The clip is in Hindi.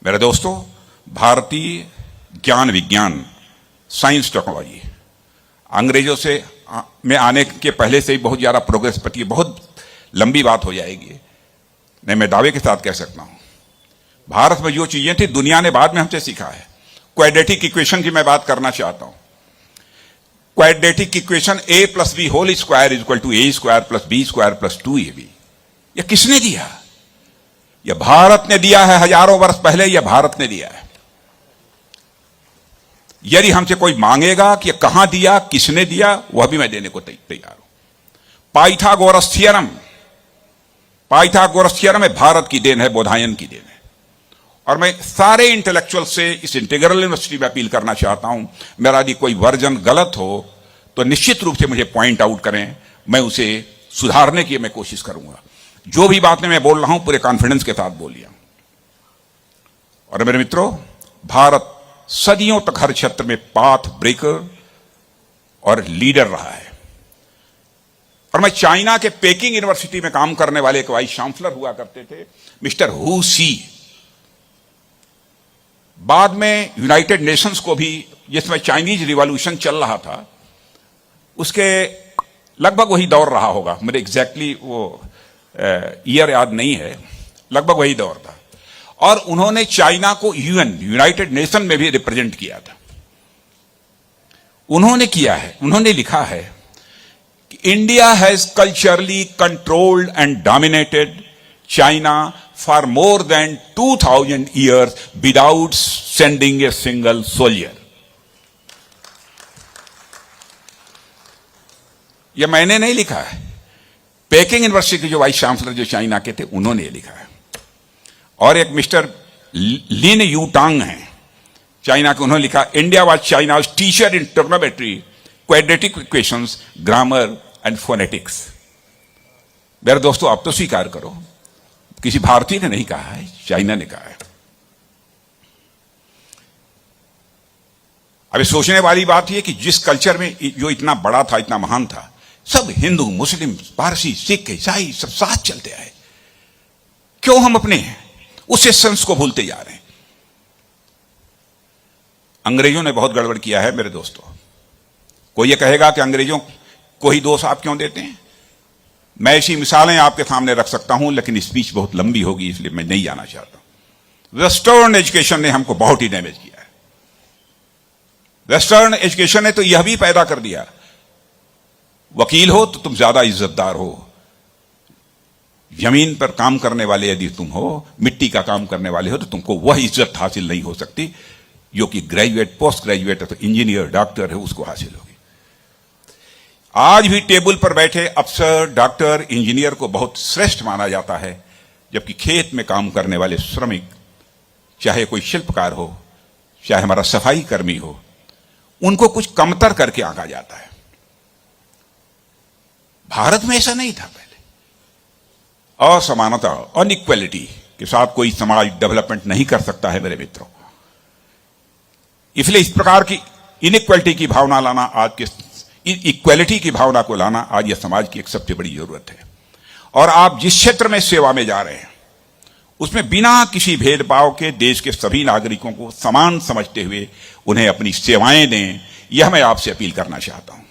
मेरे दोस्तों, भारतीय ज्ञान विज्ञान साइंस टेक्नोलॉजी अंग्रेजों से में आने के पहले से ही बहुत ज़्यादा प्रोग्रेस पती है। बहुत लंबी बात हो जाएगी, नहीं मैं दावे के साथ कह सकता हूं। भारत में जो चीजें थी दुनिया ने बाद में हमसे सीखा है। क्वाड्रेटिक इक्वेशन की मैं बात करना चाहता हूं। Quadratic equation a plus B whole square equal to a square plus B square plus 2ab, यह किसने दिया? यह भारत ने दिया है। हजारों वर्ष पहले यह भारत ने दिया है। यदि हमसे कोई मांगेगा कि कहां दिया, किसने दिया, वह भी मैं देने को तैयार हूं। पाइथागोरस थ्योरम है भारत की देन है, बोधायन की देन है। और मैं सारे इंटेलेक्चुअल से इस इंटीग्रल यूनिवर्सिटी में अपील करना चाहता हूं, मेरा यदि कोई वर्जन गलत हो तो निश्चित रूप से मुझे पॉइंट आउट करें, मैं उसे सुधारने की मैं कोशिश करूंगा। जो भी बातें मैं बोल रहा हूं पूरे कॉन्फिडेंस के साथ बोलिए। और मेरे मित्रों, भारत सदियों तक हर क्षेत्र में पाथ ब्रेकर और लीडर रहा है। और मैं चाइना के पेकिंग यूनिवर्सिटी में काम करने वाले एक वाइस चांसलर हुआ करते थे, मिस्टर हु सी। बाद में यूनाइटेड नेशंस को भी, जिसमें चाइनीज रिवॉल्यूशन चल रहा था, उसके लगभग वही दौर रहा होगा, मुझे एग्जैक्टली वो ईयर याद नहीं है, लगभग वही दौर था। और उन्होंने चाइना को यूनाइटेड नेशन में भी रिप्रेजेंट किया था। उन्होंने किया है, उन्होंने लिखा है कि India has culturally controlled and dominated China for more than 2000 years without sending a single soldier. यह मैंने नहीं लिखा है, पेकिंग यूनिवर्सिटी के जो वाइस चांसलर जो चाइना के थे उन्होंने लिखा है। और एक मिस्टर लिन यू टांग हैं चाइना के, उन्होंने लिखा India was China's teacher in trigonometry, quadratic equations, grammar and phonetics. मेरे दोस्तों, आप तो स्वीकार करो, किसी भारतीय ने नहीं कहा है, चाइना ने कहा है। अभी सोचने वाली बात यह कि जिस कल्चर में जो इतना बड़ा था, इतना महान था, सब हिंदू, मुस्लिम, पारसी, सिख, ईसाई सब साथ चलते आए, क्यों हम अपने उस एसेंस को भूलते जा रहे हैं? अंग्रेजों ने बहुत गड़बड़ किया है मेरे दोस्तों। कोई ये कहेगा कि अंग्रेजों को ही दोष आप क्यों देते हैं? मैं ऐसी मिसालें आपके सामने रख सकता हूं, लेकिन स्पीच बहुत लंबी होगी, इसलिए मैं नहीं जाना चाहता। वेस्टर्न एजुकेशन ने हमको बहुत ही डैमेज किया है। वेस्टर्न एजुकेशन ने तो यह भी पैदा कर दिया, वकील हो तो तुम ज्यादा इज्जतदार हो, जमीन पर काम करने वाले यदि तुम हो, मिट्टी का काम करने वाले हो, तो तुमको वह इज्जत हासिल नहीं हो सकती जो कि ग्रेजुएट, पोस्ट ग्रेजुएट है, तो इंजीनियर, डॉक्टर है, उसको हासिल होगी। आज भी टेबल पर बैठे अफसर, डॉक्टर, इंजीनियर को बहुत श्रेष्ठ माना जाता है, जबकि खेत में काम करने वाले श्रमिक, चाहे कोई शिल्पकार हो, चाहे हमारा सफाई कर्मी हो, उनको कुछ कमतर करके आंका जाता है। भारत में ऐसा नहीं था पहले। असमानता, अनइक्वलिटी के साथ कोई समाज डेवलपमेंट नहीं कर सकता है मेरे मित्रों। इसलिए इस प्रकार की इनइक्वलिटी की भावना लाना, आज के इक्वलिटी की भावना को लाना आज यह समाज की एक सबसे बड़ी जरूरत है। और आप जिस क्षेत्र में सेवा में जा रहे हैं, उसमें बिना किसी भेदभाव के देश के सभी नागरिकों को समान समझते हुए उन्हें अपनी सेवाएं दें, यह मैं आपसे अपील करना चाहता हूं।